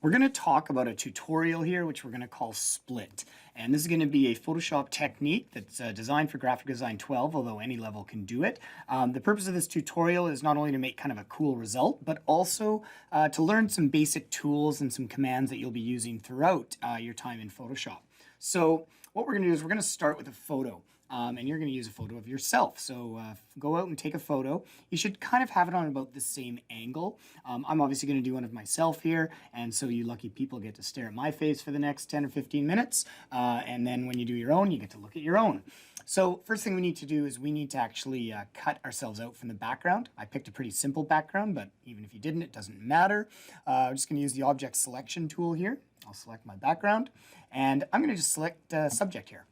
We're going to talk about a tutorial here, which we're going to call Split. And this is going to be a Photoshop technique that's designed for Graphic Design 12, although any level can do it. The purpose of this tutorial is not only to make kind of a cool result, but also to learn some basic tools and some commands that you'll be using throughout your time in Photoshop. So what we're going to do is we're going to start with a photo. And you're going to use a photo of yourself. So go out and take a photo. You should kind of have it on about the same angle. I'm obviously going to do one of myself here, and so you lucky people get to stare at my face for the next 10 or 15 minutes. And then when you do your own, you get to look at your own. So first thing we need to do is we need to actually cut ourselves out from the background. I picked a pretty simple background, but even if you didn't, it doesn't matter. I'm just going to use the object selection tool here. I'll select my background, and I'm going to just select subject here.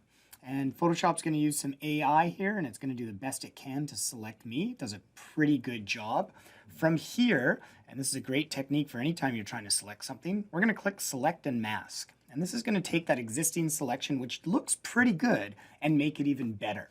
And Photoshop's going to use some AI here, and it's going to do the best it can to select me. It does a pretty good job. From here, and this is a great technique for any time you're trying to select something, we're going to click Select and Mask. And this is going to take that existing selection, which looks pretty good, and make it even better.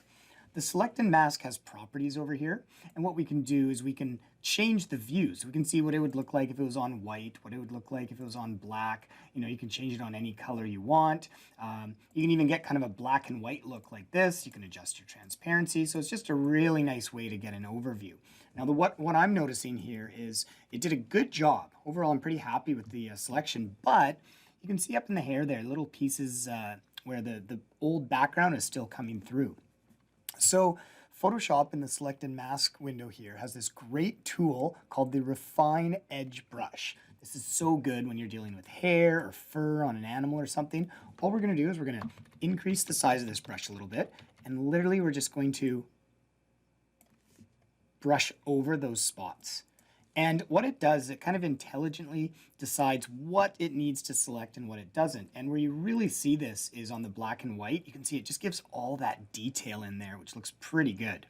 The Select and Mask has properties over here, and what we can do is we can change the views. We can see what it would look like if it was on white, what it would look like if it was on black. You can change it on any color you want. You can even get kind of a black and white look like this. You can adjust your transparency, so it's just a really nice way to get an overview. Now, what I'm noticing here is it did a good job. Overall, I'm pretty happy with the selection, but you can see up in the hair there, little pieces where the old background is still coming through. So Photoshop in the Select and Mask window here has this great tool called the Refine Edge Brush. This is so good when you're dealing with hair or fur on an animal or something. All we're going to do is we're going to increase the size of this brush a little bit, and literally we're just going to brush over those spots. And what it does, it kind of intelligently decides what it needs to select and what it doesn't. And where you really see this is on the black and white. You can see it just gives all that detail in there, which looks pretty good.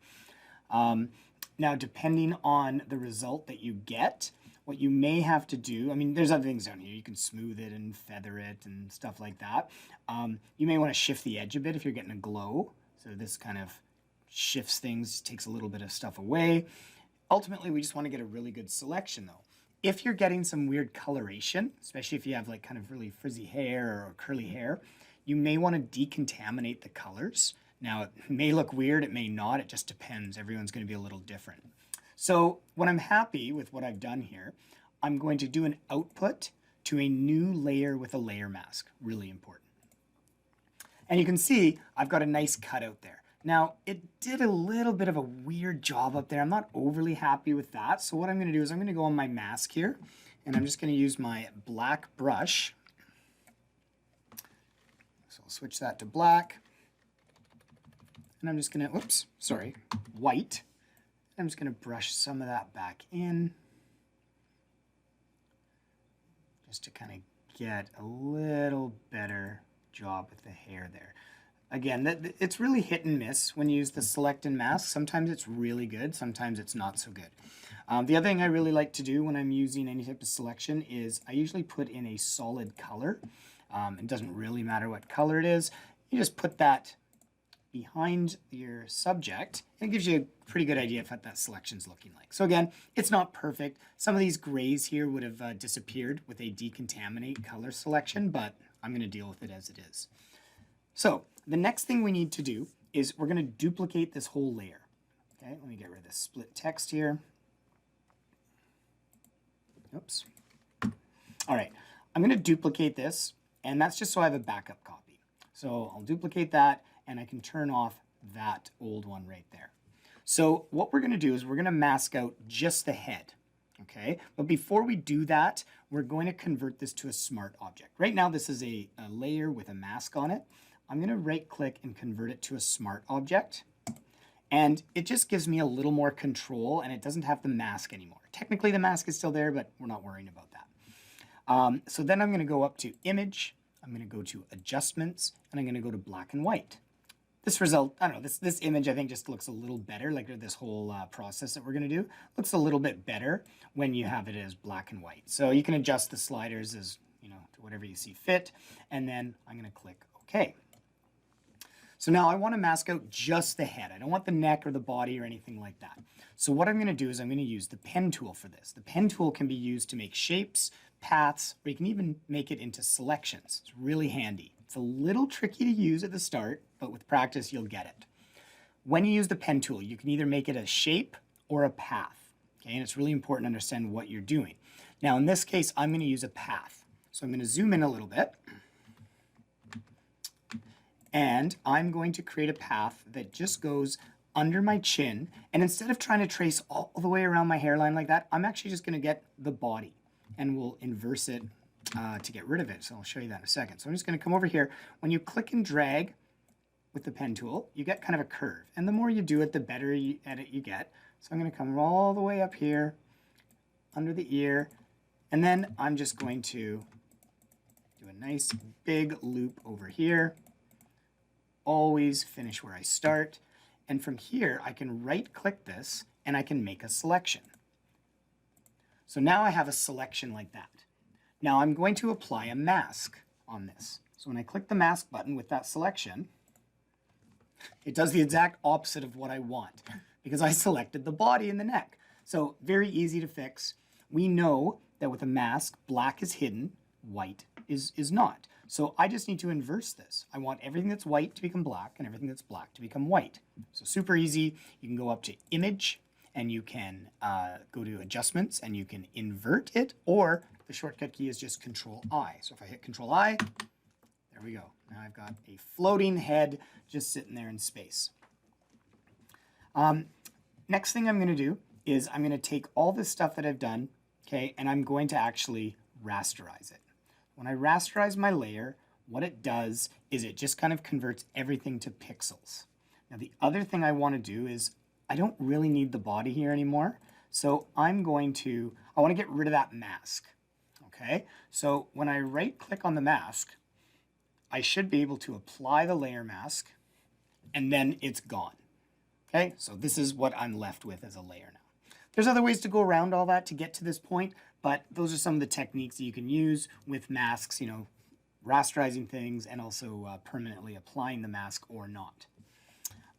Now, depending on the result that you get, what you may have to do, there's other things down here. You can smooth it and feather it and stuff like that. You may want to shift the edge a bit if you're getting a glow. So this kind of shifts things, takes a little bit of stuff away. Ultimately, we just want to get a really good selection though. If you're getting some weird coloration, especially if you have like kind of really frizzy hair or curly hair, you may want to decontaminate the colors. Now, it may look weird, it may not, it just depends. Everyone's going to be a little different. So when I'm happy with what I've done here, I'm going to do an output to a new layer with a layer mask. Really important. And you can see I've got a nice cutout there. Now, it did a little bit of a weird job up there. I'm not overly happy with that. So what I'm going to do is I'm going to go on my mask here, and I'm just going to use my black brush. So I'll switch that to black. And I'm just going to, white. I'm just going to brush some of that back in, just to kind of get a little better job with the hair there. Again, it's really hit and miss when you use the Select and Mask. Sometimes it's really good, sometimes it's not so good. The other thing I really like to do when I'm using any type of selection is I usually put in a solid color. It doesn't really matter what color it is. You just put that behind your subject, and it gives you a pretty good idea of what that selection's looking like. So again, it's not perfect. Some of these grays here would have disappeared with a decontaminate color selection, but I'm going to deal with it as it is. So the next thing we need to do is we're going to duplicate this whole layer. Okay, let me get rid of this split text here. Oops. All right, I'm going to duplicate this, and that's just so I have a backup copy. So I'll duplicate that, and I can turn off that old one right there. So what we're going to do is we're going to mask out just the head. Okay, but before we do that, we're going to convert this to a smart object. Right now, this is a layer with a mask on it. I'm going to right click and convert it to a smart object. And it just gives me a little more control, and it doesn't have the mask anymore. Technically, the mask is still there, but we're not worrying about that. So then I'm going to go up to Image. I'm going to go to Adjustments, and I'm going to go to Black and White. This result, I don't know, this image I think just looks a little better, like this whole process that we're going to do, looks a little bit better when you have it as black and white. So you can adjust the sliders as, to whatever you see fit, and then I'm going to click OK. So now I want to mask out just the head. I don't want the neck or the body or anything like that. So what I'm going to do is I'm going to use the pen tool for this. The pen tool can be used to make shapes, paths, or you can even make it into selections. It's really handy. It's a little tricky to use at the start, but with practice you'll get it. When you use the pen tool, you can either make it a shape or a path. Okay, and it's really important to understand what you're doing. Now in this case, I'm going to use a path. So I'm going to zoom in a little bit. And I'm going to create a path that just goes under my chin. And instead of trying to trace all the way around my hairline like that, I'm actually just going to get the body and we'll inverse it to get rid of it. So I'll show you that in a second. So I'm just going to come over here. When you click and drag with the pen tool, you get kind of a curve. And the more you do it, the better at it you get. So I'm going to come all the way up here under the ear. And then I'm just going to do a nice big loop over here. Always finish where I start. And from here, I can right click this and I can make a selection. So now I have a selection like that. Now I'm going to apply a mask on this. So when I click the mask button with that selection, it does the exact opposite of what I want because I selected the body and the neck. So very easy to fix. We know that with a mask, black is hidden, white is not. So I just need to inverse this. I want everything that's white to become black and everything that's black to become white. So super easy. You can go up to Image and you can go to Adjustments and you can invert it, or the shortcut key is just Control-I. So if I hit Control-I, there we go. Now I've got a floating head just sitting there in space. Next thing I'm going to do is I'm going to take all this stuff that I've done, okay, and I'm going to actually rasterize it. When I rasterize my layer, what it does is it just kind of converts everything to pixels. Now the other thing I want to do is I don't really need the body here anymore. So I want to get rid of that mask. Okay, so when I right click on the mask, I should be able to apply the layer mask and then it's gone. Okay, so this is what I'm left with as a layer now. There's other ways to go around all that to get to this point, but those are some of the techniques that you can use with masks, you know, rasterizing things and also permanently applying the mask or not.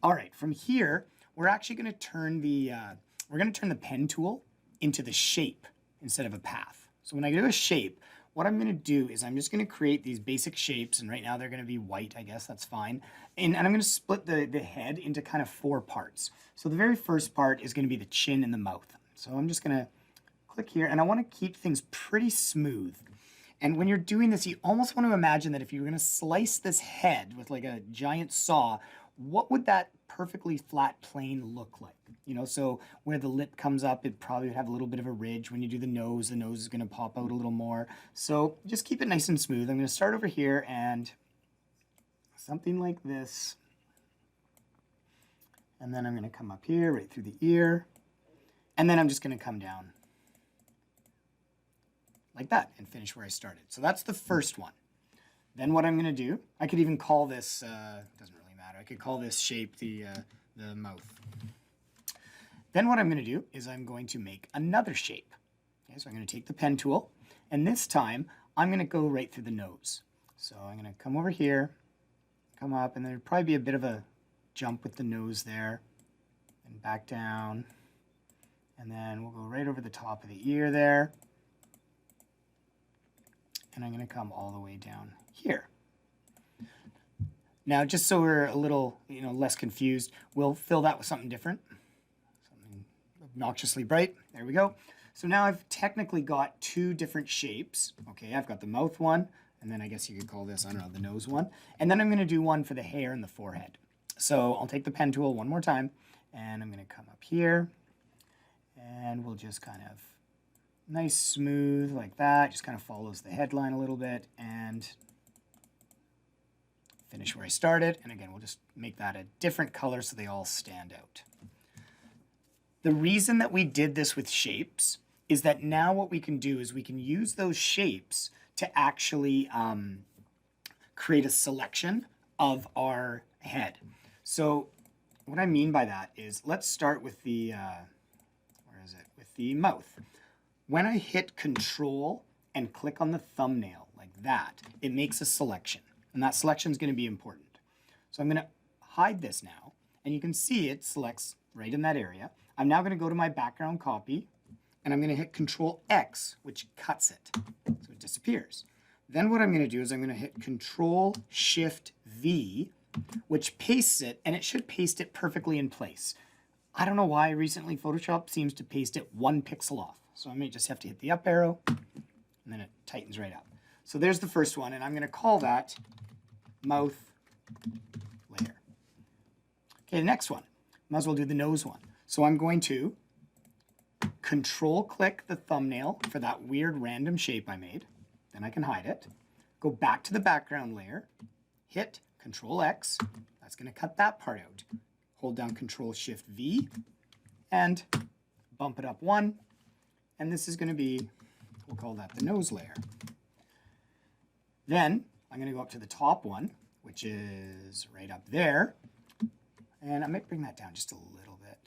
All right, from here, we're actually going to turn the pen tool into the shape instead of a path. So when I do a shape, what I'm going to do is I'm just going to create these basic shapes, and right now they're going to be white, I guess that's fine. And I'm going to split the head into kind of 4 parts. So the very first part is going to be the chin and the mouth. So I'm just going to click here, and I want to keep things pretty smooth. And when you're doing this, you almost want to imagine that if you were going to slice this head with like a giant saw, what would that perfectly flat plane look like? You know, so where the lip comes up, it probably would have a little bit of a ridge. When you do the nose is going to pop out a little more. So just keep it nice and smooth. I'm going to start over here and something like this. And then I'm going to come up here right through the ear. And then I'm just going to come down like that and finish where I started. So that's the first one. Then what I'm going to do, I could even call this, doesn't really matter, I could call this shape the mouth. Then what I'm going to do is I'm going to make another shape. Okay, so I'm going to take the pen tool, and this time I'm going to go right through the nose. So I'm going to come over here, come up, and there'll probably be a bit of a jump with the nose there, and back down, and then we'll go right over the top of the ear there. And I'm going to come all the way down here. Now, just so we're a little, less confused, we'll fill that with something different. Something obnoxiously bright. There we go. So now I've technically got 2 different shapes. Okay, I've got the mouth one, and then I guess you could call this, I don't know, the nose one. And then I'm going to do one for the hair and the forehead. So I'll take the pen tool one more time, and I'm going to come up here, and we'll just kind of nice smooth like that, just kind of follows the headline a little bit and finish where I started. And again, we'll just make that a different color so they all stand out. The reason that we did this with shapes is that now what we can do is we can use those shapes to actually create a selection of our head. So what I mean by that is, let's start with the, with the mouth. When I hit Control and click on the thumbnail like that, it makes a selection. And that selection is going to be important. So I'm going to hide this now, and you can see it selects right in that area. I'm now going to go to my background copy, and I'm going to hit Control X, which cuts it, so it disappears. Then what I'm going to do is I'm going to hit Control Shift V, which pastes it, and it should paste it perfectly in place. I don't know why recently Photoshop seems to paste it 1 pixel off. So I may just have to hit the up arrow, and then it tightens right up. So there's the first one, and I'm going to call that mouth layer. Okay, the next one. Might as well do the nose one. So I'm going to Control click the thumbnail for that weird random shape I made. Then I can hide it. Go back to the background layer, hit Control X. That's going to cut that part out. Hold down Control Shift V and bump it up 1. And this is going to be, we'll call that the nose layer. Then I'm going to go up to the top one, which is right up there. And I might bring that down just a little bit.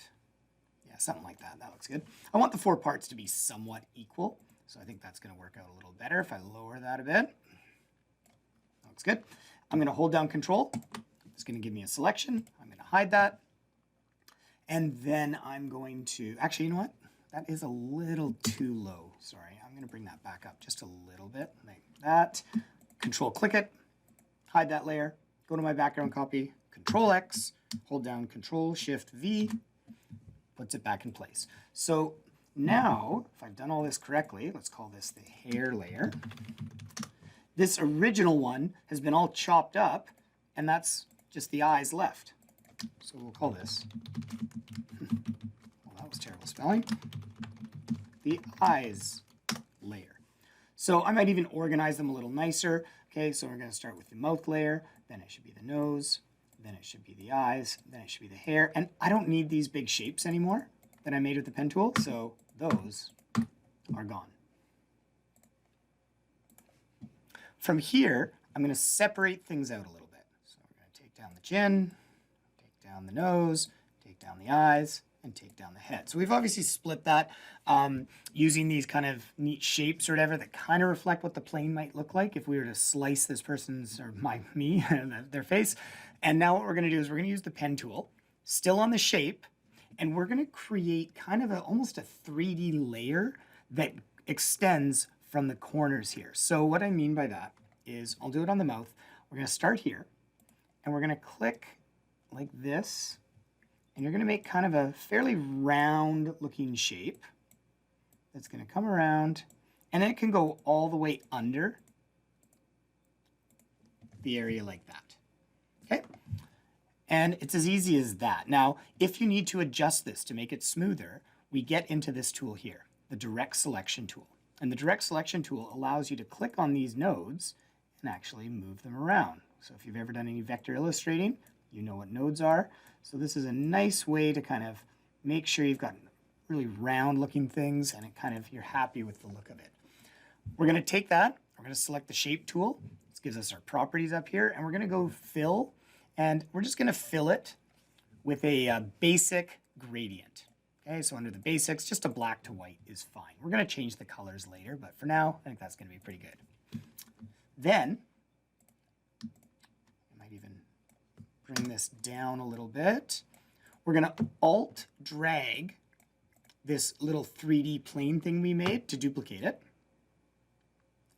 Yeah, something like that. That looks good. I want the 4 parts to be somewhat equal. So I think that's going to work out a little better if I lower that a bit. Looks good. I'm going to hold down Control. It's going to give me a selection. I'm going to hide that. And then I'm going to, actually, you know what? That is a little too low. Sorry, I'm going to bring that back up just a little bit, like that. Control click it, hide that layer, go to my background copy, Control X, hold down Control Shift V, puts it back in place. So now, if I've done all this correctly, let's call this the hair layer. This original one has been all chopped up, and that's just the eyes left. So we'll call this, well, that was terrible spelling, the eyes layer. So I might even organize them a little nicer. Okay, so we're going to start with the mouth layer, then it should be the nose, then it should be the eyes, then it should be the hair. And I don't need these big shapes anymore that I made with the pen tool, so those are gone. From here, I'm going to separate things out a little bit. So we're going to take down the chin, take down the nose, take down the eyes, and take down the head. So we've obviously split that using these kind of neat shapes or whatever that kind of reflect what the plane might look like if we were to slice this person's, or me, their face. And now what we're going to do is we're going to use the pen tool, still on the shape, and we're going to create kind of almost a 3D layer that extends from the corners here. So what I mean by that is, I'll do it on the mouth. We're going to start here, and we're going to click like this, and you're going to make kind of a fairly round looking shape that's going to come around, and then it can go all the way under the area like that. Okay? And it's as easy as that. Now, if you need to adjust this to make it smoother, we get into this tool here, the Direct Selection tool. And the Direct Selection tool allows you to click on these nodes and actually move them around. So if you've ever done any vector illustrating, you know what nodes are. So this is a nice way to kind of make sure you've got really round looking things and it kind of, you're happy with the look of it. We're going to take that, we're going to select the Shape tool. This gives us our properties up here, and we're going to go Fill, and we're just going to fill it with a basic gradient. Okay, so under the basics, just a black to white is fine. We're going to change the colors later, but for now, I think that's going to be pretty good. Then, I might even bring this down a little bit. We're going to Alt drag this little 3D plane thing we made to duplicate it.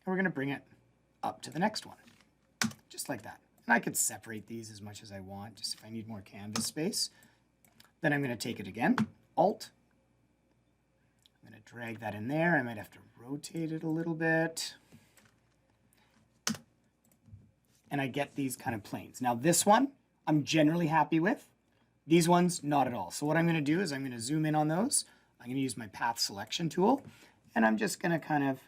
And we're going to bring it up to the next one, just like that. And I could separate these as much as I want, just if I need more canvas space. Then I'm going to take it again, Alt. I'm going to drag that in there. I might have to rotate it a little bit. And I get these kind of planes. Now this one, I'm generally happy with. These ones, not at all. So what I'm going to do is I'm going to zoom in on those. I'm going to use my Path Selection tool, and I'm just going to kind of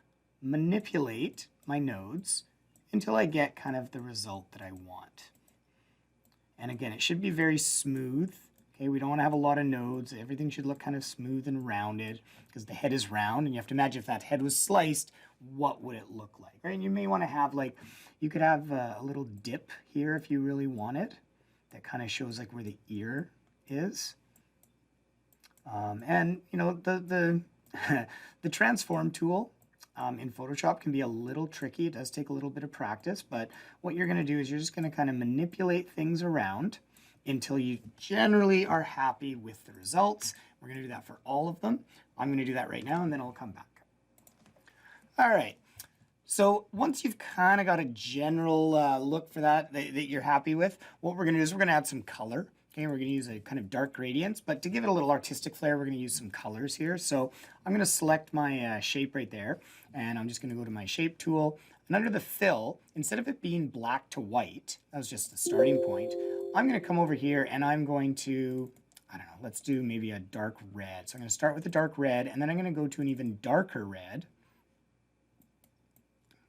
manipulate my nodes until I get kind of the result that I want. And again, it should be very smooth. Okay, we don't want to have a lot of nodes. Everything should look kind of smooth and rounded because the head is round, and you have to imagine if that head was sliced, what would it look like, right? And you may want to have like, you could have a little dip here if you really wanted. That kind of shows like where the ear is. And you know, the transform tool in Photoshop can be a little tricky. It does take a little bit of practice, but what you're going to do is you're just going to kind of manipulate things around until you generally are happy with the results. We're going to do that for all of them. I'm going to do that right now, and then I'll come back. All right. So once you've kind of got a general look for that you're happy with, what we're going to do is we're going to add some color. Okay, we're going to use a kind of dark gradients, but to give it a little artistic flair, we're going to use some colors here. So I'm going to select my shape right there, and I'm just going to go to my shape tool. And under the fill, instead of it being black to white, that was just the starting point, I'm going to come over here and I'm going to, I don't know, let's do maybe a dark red. So I'm going to start with the dark red, and then I'm going to go to an even darker red.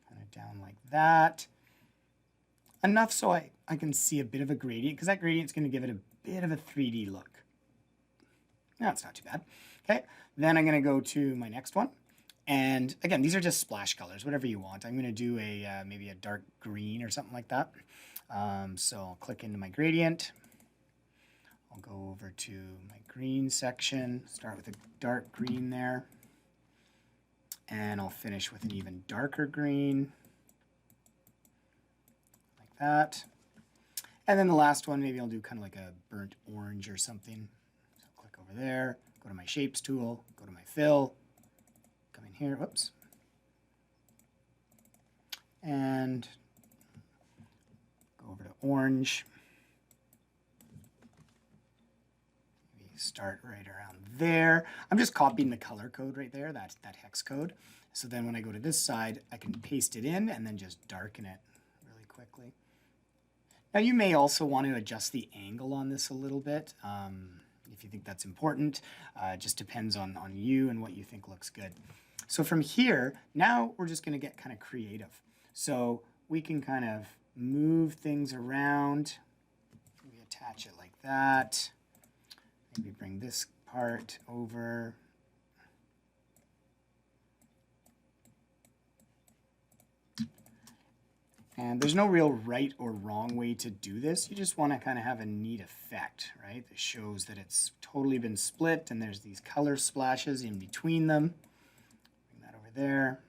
Kind of down like that. Enough so I can see a bit of a gradient, because that gradient's going to give it a bit of a 3D look. That's not too bad. Okay, then I'm going to go to my next one. And again, these are just splash colors, whatever you want. I'm going to do a maybe a dark green or something like that. So I'll click into my gradient. I'll go over to my green section, start with a dark green there. And I'll finish with an even darker green, like that. And then the last one, maybe I'll do kind of like a burnt orange or something. So click over there, go to my shapes tool, go to my fill, come in here, whoops. And go over to orange. Maybe start right around there. I'm just copying the color code right there, that hex code. So then when I go to this side, I can paste it in and then just darken it really quickly. Now you may also want to adjust the angle on this a little bit if you think that's important. It just depends on you and what you think looks good. So from here, now we're just going to get kind of creative. So we can kind of move things around. Maybe attach it like that. Maybe bring this part over. And there's no real right or wrong way to do this. You just want to kind of have a neat effect, right? That shows that it's totally been split and there's these color splashes in between them. Bring that over there.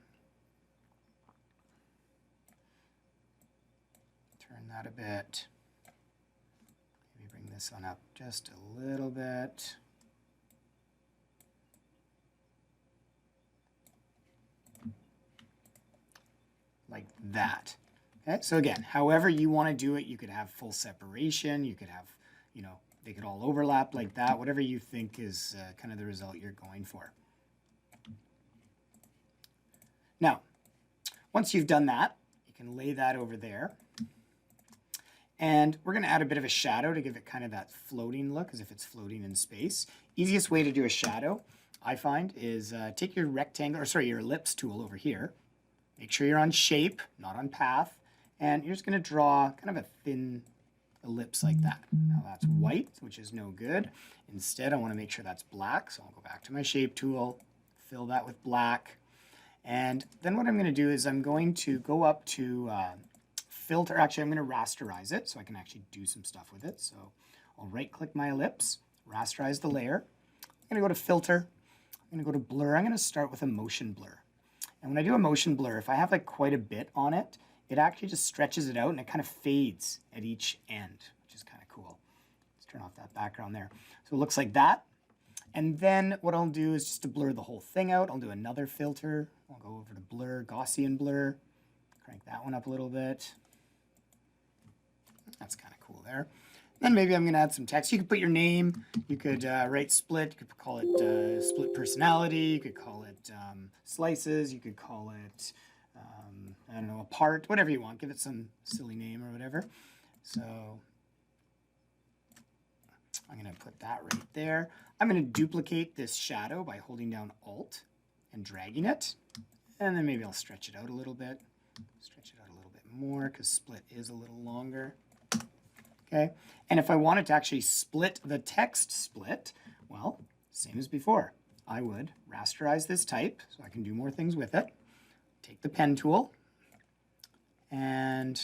Turn that a bit. Maybe bring this one up just a little bit. Like that. Okay, so again, however you want to do it, you could have full separation, you could have, you know, they could all overlap like that, whatever you think is kind of the result you're going for. Now, once you've done that, you can lay that over there. And we're going to add a bit of a shadow to give it kind of that floating look, as if it's floating in space. Easiest way to do a shadow, I find, is take your rectangle, or sorry, your ellipse tool over here. Make sure you're on shape, not on path. And you're just going to draw kind of a thin ellipse like that. Now that's white, which is no good. Instead, I want to make sure that's black. So I'll go back to my shape tool, fill that with black. And then what I'm going to do is I'm going to go up to filter. Actually, I'm going to rasterize it so I can actually do some stuff with it. So I'll right-click my ellipse, rasterize the layer. I'm going to go to filter. I'm going to go to blur. I'm going to start with a motion blur. And when I do a motion blur, if I have like quite a bit on it, it actually just stretches it out and it kind of fades at each end, which is kind of cool. Let's turn off that background there. So it looks like that. And then what I'll do is just to blur the whole thing out, I'll do another filter. I'll go over to blur, Gaussian blur, crank that one up a little bit. That's kind of cool there. Then maybe I'm going to add some text. You could put your name. You could write split. You could call it split personality. You could call it slices. You could call it, I don't know, a part, whatever you want. Give it some silly name or whatever. So I'm going to put that right there. I'm going to duplicate this shadow by holding down Alt and dragging it. And then maybe I'll stretch it out a little bit. Stretch it out a little bit more because split is a little longer. Okay, and if I wanted to actually split the text split, well, same as before. I would rasterize this type so I can do more things with it. Take the pen tool and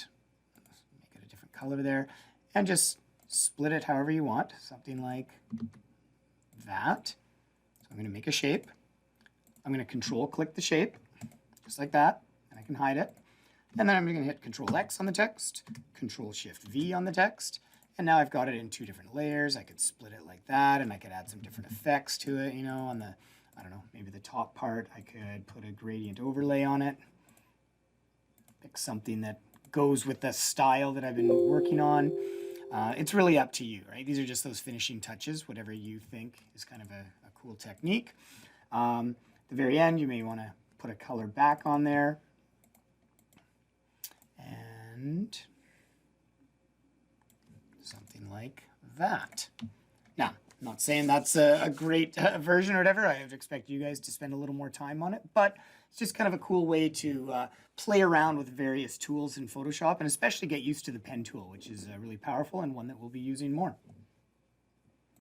make it a different color there and just split it however you want, something like that. So I'm going to make a shape. I'm going to control click the shape just like that, and I can hide it. And then I'm going to hit Control X on the text, Control Shift V on the text, And now I've got it in 2 different layers. I could split it like that, and I could add some different effects to it, you know, on the, I don't know, maybe the top part, I could put a gradient overlay on it. Pick something that goes with the style that I've been working on. It's really up to you, right? These are just those finishing touches, whatever you think is kind of a cool technique. At the very end, you may want to put a color back on there. And something like that. Now, I'm not saying that's a great version or whatever. I would expect you guys to spend a little more time on it, but it's just kind of a cool way to play around with various tools in Photoshop and especially get used to the pen tool, which is really powerful and one that we'll be using more.